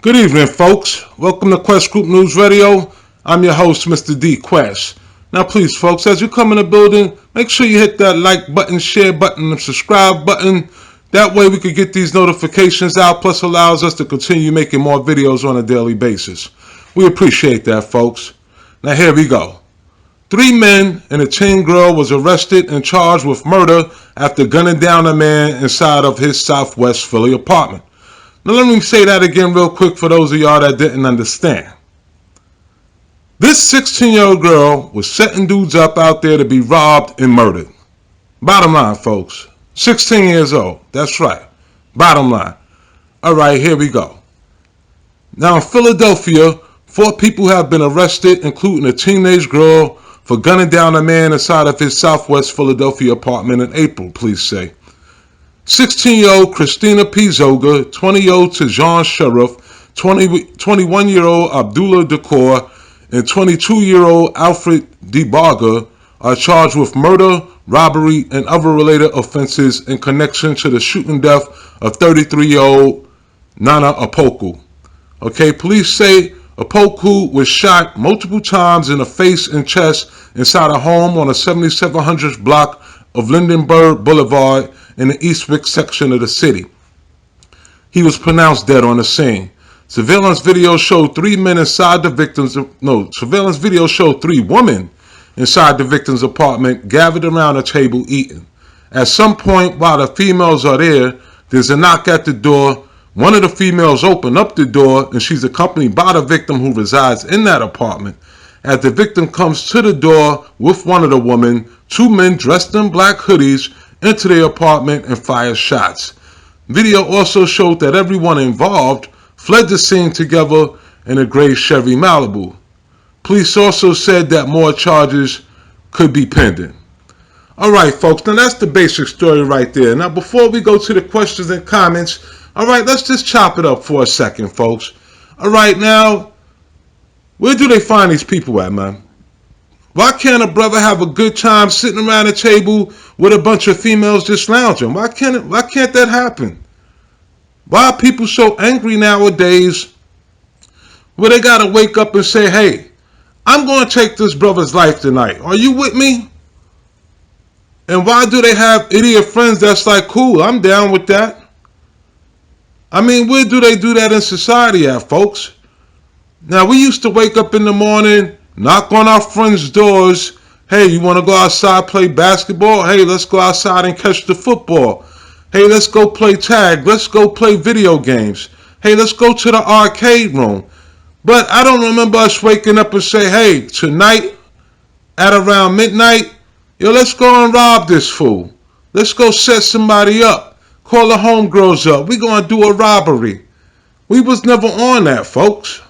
Good evening, folks. Welcome to Quest Group News Radio. I'm your host, Mr. D. Quest. Now, please, folks, as you come in the building, make sure you hit that like button, share button, and subscribe button. That way we can get these notifications out, plus allows us to continue making more videos on a daily basis. We appreciate that, folks. Now, here we go. 3 men and a teen girl was arrested and charged with murder after gunning down a man inside of his Southwest Philly apartment. Now let me say that again real quick for those of y'all that didn't understand. This 16-year-old girl was setting dudes up out there to be robbed and murdered. Bottom line, folks. 16 years old. That's right. Bottom line. All right, here we go. Now in Philadelphia, 4 people have been arrested, including a teenage girl, for gunning down a man inside of his Southwest Philadelphia apartment in April, police say. 16-year-old Christina P. Zoga, 20-year-old Tajon Sheriff, 21-year-old Abdullah Decor, and 22-year-old Alfred DeBarga are charged with murder, robbery, and other related offenses in connection to the shooting death of 33-year-old Nana Opoku. Okay, police say Opoku was shot multiple times in the face and chest inside a home on the 7700 block of Lindenberg Boulevard in the Eastwick section of the city. He was pronounced dead on the scene. Surveillance video showed 3 men inside the victim's surveillance video showed 3 women inside the victim's apartment gathered around a table eating. At some point while the females are there, there's a knock at the door. One of the females opened up the door and she's accompanied by the victim who resides in that apartment. As the victim comes to the door with one of the women, 2 men dressed in black hoodies enter the apartment and fire shots. Video also showed that everyone involved fled the scene together in a gray Chevy Malibu. Police also said that more charges could be pending. Alright, folks, now that's the basic story right there. Now before we go to the questions and comments, alright, let's just chop it up for a second, folks. Alright, now, where do they find these people at, man? Why can't a brother have a good time sitting around a table with a bunch of females just lounging? Why can't that happen? Why are people so angry nowadays where they gotta wake up and say, hey, I'm gonna take this brother's life tonight. Are you with me? And why do they have idiot friends that's like, cool, I'm down with that? I mean, where do they do that in society at, folks? Now, we used to wake up in the morning, knock on our friends' doors. Hey, you want to go outside, play basketball? Hey, let's go outside and catch the football. Hey, let's go play tag. Let's go play video games. Hey, let's go to the arcade room. But I don't remember us waking up and say, hey, tonight at around midnight, yo, let's go and rob this fool. Let's go set somebody up. Call the homegirls up. We're going to do a robbery. We was never on that, folks.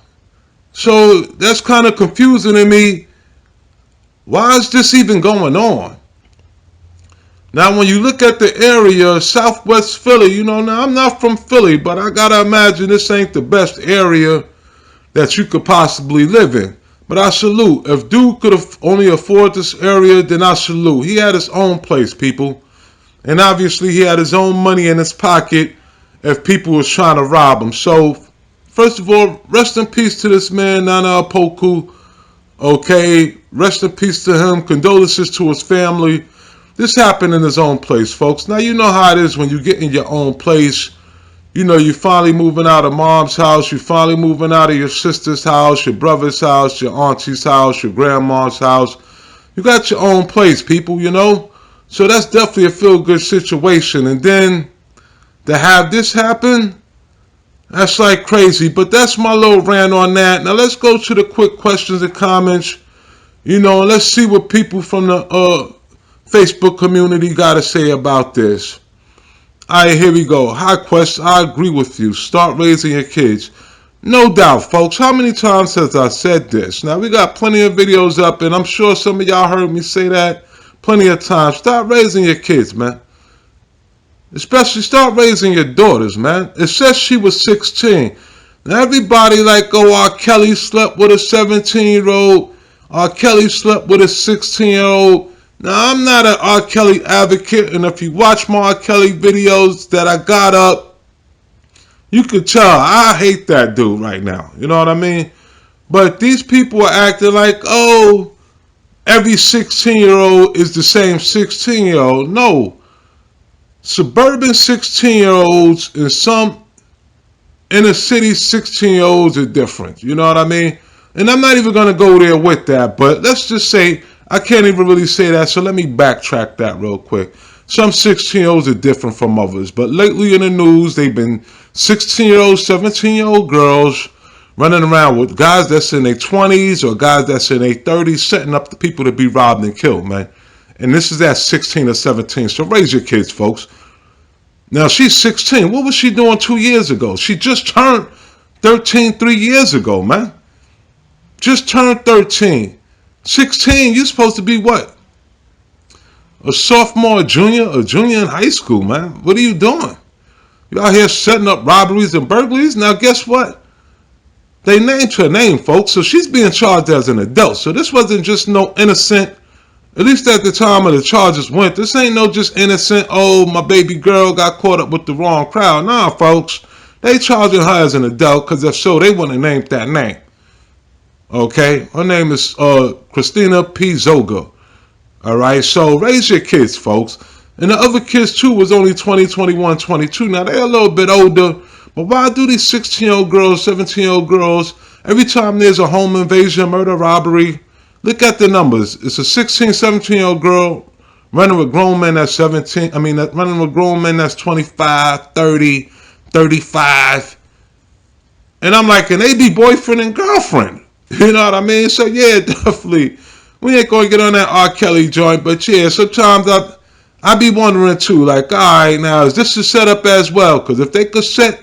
So that's kind of confusing to me. Why is this even going on? Now, when you look at the area, Southwest Philly, now I'm not from Philly, but I got to imagine this ain't the best area that you could possibly live in. But I salute. If dude could only afford this area, then I salute. He had his own place, people. And obviously he had his own money in his pocket if people was trying to rob him. So, first of all, rest in peace to this man, Nana Opoku. Okay, rest in peace to him. Condolences to his family. This happened in his own place, folks. Now, you know how it is when you get in your own place. You're finally moving out of mom's house. You're finally moving out of your sister's house, your brother's house, your auntie's house, your grandma's house. You got your own place, people, So that's definitely a feel-good situation. And then to have this happen, that's like crazy. But that's my little rant on that. Now let's go to the quick questions and comments. Let's see what people from the Facebook community got to say about this. All right, here we go. Hi, Quest. I agree with you. Start raising your kids. No doubt, folks. How many times has I said this? Now, we got plenty of videos up, and I'm sure some of y'all heard me say that plenty of times. Start raising your kids, man. Especially start raising your daughters, man. It says she was 16. Now, everybody like, R. Kelly slept with a 17-year-old. R. Kelly slept with a 16-year-old. Now, I'm not an R. Kelly advocate, and if you watch my R. Kelly videos that I got up, You could tell I hate that dude right now. You know what I mean? But these people are acting like, oh, every 16-year-old is the same 16-year-old. No. Suburban 16-year-olds and some inner city 16-year-olds are different. You know what I mean? And I'm not even going to go there with that. But let's just say, I can't even really say that. So let me backtrack that real quick. Some 16-year-olds are different from others. But lately in the news, they've been 16-year-old, 17-year-old girls running around with guys that's in their 20s or guys that's in their 30s, setting up the people to be robbed and killed, man. And this is at 16 or 17. So raise your kids, folks. Now, she's 16. What was she doing 2 years ago? She just turned 13 3 years ago, man. Just turned 13. 16, you're supposed to be what? A sophomore, a junior in high school, man. What are you doing? You out here setting up robberies and burglaries? Now, guess what? They named her name, folks, so she's being charged as an adult. So this wasn't just no innocent, at least at the time of the charges went, this ain't no just innocent, oh, my baby girl got caught up with the wrong crowd. Nah, folks, they charging her as an adult, because if so, they wouldn't have named that name. Okay? Her name is Christina P. Zoga. All right? So raise your kids, folks. And the other kids, too, was only 20, 21, 22. Now, they're a little bit older. But why do these 16-year-old girls, 17-year-old girls, every time there's a home invasion, murder, robbery, look at the numbers. It's a 16, 17-year-old girl running with grown men that's 17. I mean, running with grown men that's 25, 30, 35. And I'm like, and they be boyfriend and girlfriend. You know what I mean? So, yeah, definitely. We ain't going to get on that R. Kelly joint. But, yeah, sometimes I be wondering, too, like, all right, now, is this a setup as well? Because if they could set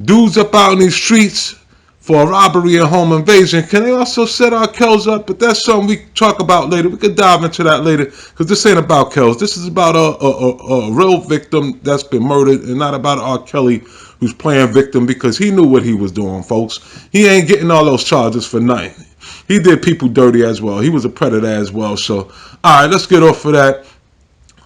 dudes up out in these streets for a robbery and home invasion, can they also set our Kells up? But that's something we talk about later. We could dive into that later, because this ain't about Kells. This is about a real victim that's been murdered, and not about R. Kelly who's playing victim, because he knew what he was doing, folks. He ain't getting all those charges for nothing. He did people dirty as well. He was a predator as well. So, all right, let's get off of that.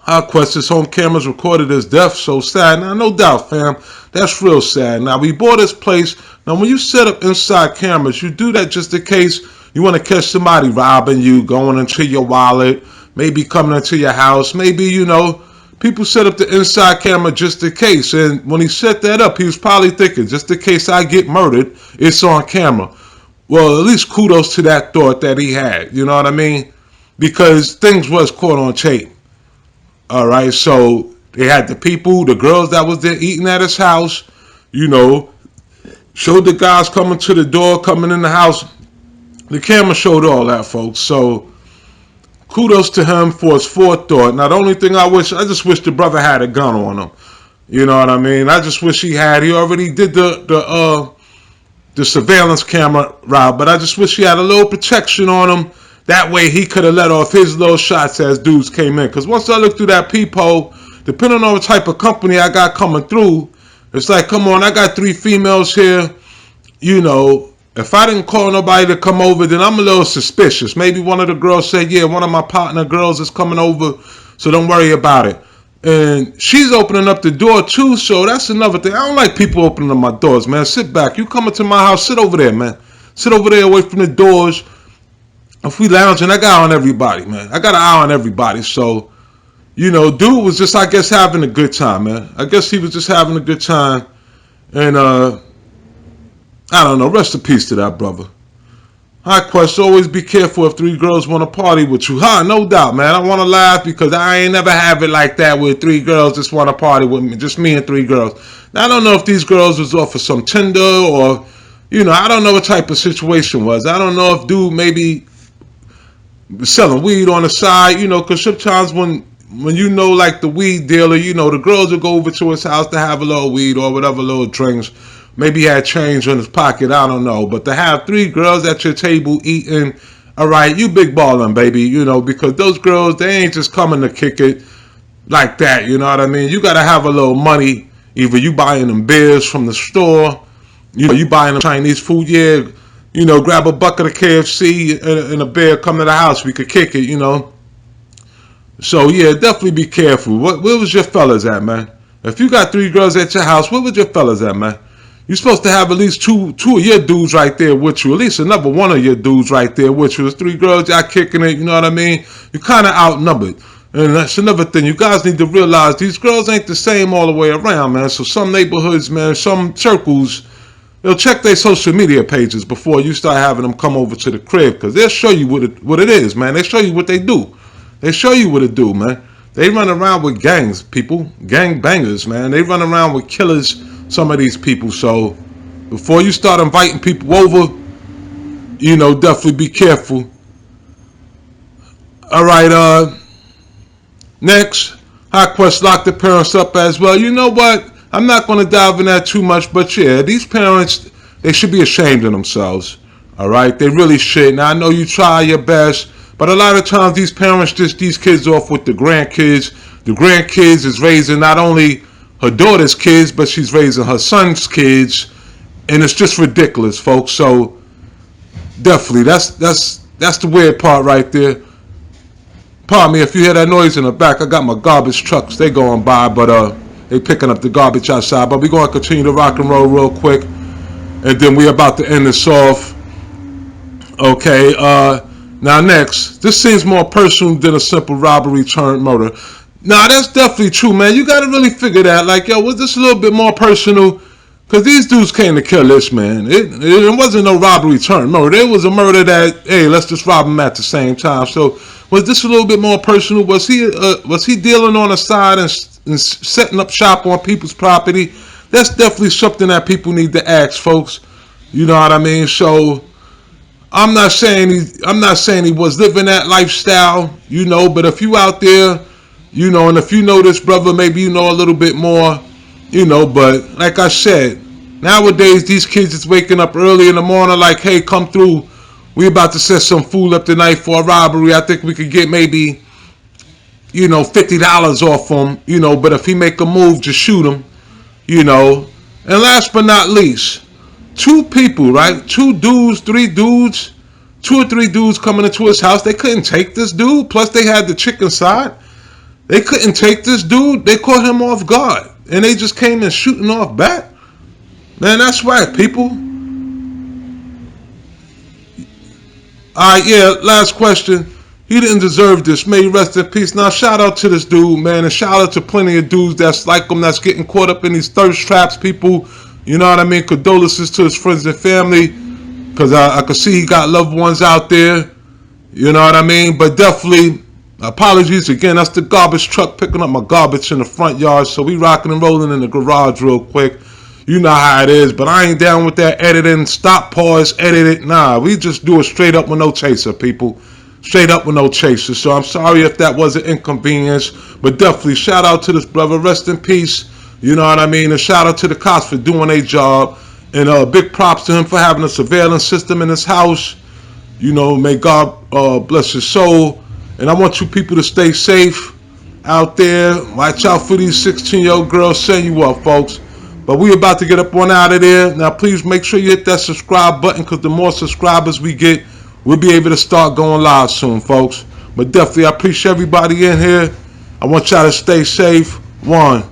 Our questions, home cameras recorded his death. So sad. Now, no doubt, fam. That's real sad. Now, we bought this place. Now, when you set up inside cameras, you do that just in case you want to catch somebody robbing you, going into your wallet, maybe coming into your house. Maybe, you know, people set up the inside camera just in case. And when he set that up, he was probably thinking, just in case I get murdered, it's on camera. Well, at least kudos to that thought that he had. You know what I mean? Because things was caught on tape. All right, so they had the people, the girls that was there eating at his house, you know, showed the guys coming to the door, coming in the house. The camera showed all that, folks. So kudos to him for his forethought. Now, the only thing I just wish the brother had a gun on him. You know what I mean? I just wish he already did the surveillance camera route, but I just wish he had a little protection on him. That way he could have let off his little shots as dudes came in. Because once I look through that peephole, depending on the type of company I got coming through, it's like, come on, I got 3 females here. You know, if I didn't call nobody to come over, then I'm a little suspicious. Maybe one of the girls said, yeah, one of my partner girls is coming over, so don't worry about it. And she's opening up the door too, so that's another thing. I don't like people opening up my doors, man. Sit back. You coming to my house, sit over there, man. Sit over there away from the doors. If we lounging, I got on everybody, man. I got an eye on everybody. So, you know, dude was just, I guess, having a good time, man. I guess he was just having a good time. And, I don't know. Rest in peace to that brother. High Quest, always be careful if 3 girls want to party with you. No doubt, man. I want to laugh because I ain't never have it like that where 3 girls just want to party with me. Just me and 3 girls. Now, I don't know if these girls was off of some Tinder or, you know, I don't know what type of situation was. I don't know if dude maybe selling weed on the side, you know, because sometimes when you know, like the weed dealer, you know, the girls will go over to his house to have a little weed or whatever little drinks. Maybe he had change in his pocket, I don't know. But to have 3 girls at your table eating, all right, you big ballin', baby, you know, because those girls, they ain't just coming to kick it like that, you know what I mean? You got to have a little money. Either you buying them beers from the store, you know, you buying them Chinese food, yeah. You know, grab a bucket of KFC and a beer, come to the house, we could kick it, you know. So, yeah, definitely be careful. Where was your fellas at, man? If you got 3 girls at your house, where was your fellas at, man? You're supposed to have at least two of your dudes right there with you. At least another one of your dudes right there with you. There's 3 girls, y'all kicking it, you know what I mean? You're kind of outnumbered. And that's another thing. You guys need to realize these girls ain't the same all the way around, man. So some neighborhoods, man, some circles, they'll check their social media pages before you start having them come over to the crib, because they'll show you what it is, man. They show you what they do. They show you what it do, man. They run around with gangs, people. Gang bangers, man. They run around with killers, some of these people. So before you start inviting people over, you know, definitely be careful. All right, next, Hot Quest locked the parents up as well. You know what? I'm not going to dive in that too much, but yeah, these parents, they should be ashamed of themselves. All right? They really should. Now, I know you try your best, but a lot of times these parents just these kids off with the grandkids. The grandkids is raising not only her daughter's kids, but she's raising her son's kids, and it's just ridiculous, folks. So definitely, that's the weird part right there. Pardon me if you hear that noise in the back. I got my garbage trucks. They going by, but they picking up the garbage outside. But we're going to continue to rock and roll real quick, and then we're about to end this off. Okay, now next, this seems more personal than a simple robbery turned murder. Nah, that's definitely true, man. You got to really figure that. Like, yo, was this a little bit more personal? Because these dudes came to kill this man. It wasn't no robbery turned murder. It was a murder that, hey, let's just rob him at the same time. So was this a little bit more personal? Was he dealing on the side and setting up shop on people's property? That's definitely something that people need to ask, folks. You know what I mean? So I'm not saying he was living that lifestyle, you know, but if you out there, you know, and if you know this brother, maybe you know a little bit more, you know, but like I said, nowadays these kids is waking up early in the morning like, hey, come through. We about to set some food up tonight for a robbery. I think we could get maybe, you know, $50 off him, you know, but if he make a move, just shoot him, you know. And last but not least, 2 people, right? 2 dudes, 3 dudes, 2 or 3 dudes coming into his house. They couldn't take this dude. Plus they had the chick inside. They couldn't take this dude. They caught him off guard. And they just came in shooting off back. Man, that's right, people. Alright, yeah, last question. He didn't deserve this. May he rest in peace. Now, shout out to this dude, man. And shout out to plenty of dudes that's like him, that's getting caught up in these thirst traps, people. You know what I mean? Condolences to his friends and family. Because I could see he got loved ones out there. You know what I mean? But definitely, apologies again. That's the garbage truck picking up my garbage in the front yard. So we rocking and rolling in the garage real quick. You know how it is. But I ain't down with that editing. Stop, pause, edit it. Nah, we just do it straight up with no chaser, people. Straight up with no chaser. So I'm sorry if that was an inconvenience. But definitely shout out to this brother. Rest in peace. You know what I mean? And shout out to the cops for doing their job. And big props to him for having a surveillance system in his house. You know, may God bless his soul. And I want you people to stay safe out there. Watch out for these 16-year-old girls setting you up, folks. But we about to get up on out of there. Now, please make sure you hit that subscribe button, because the more subscribers we get, we'll be able to start going live soon, folks. But definitely, I appreciate everybody in here. I want y'all to stay safe. 1.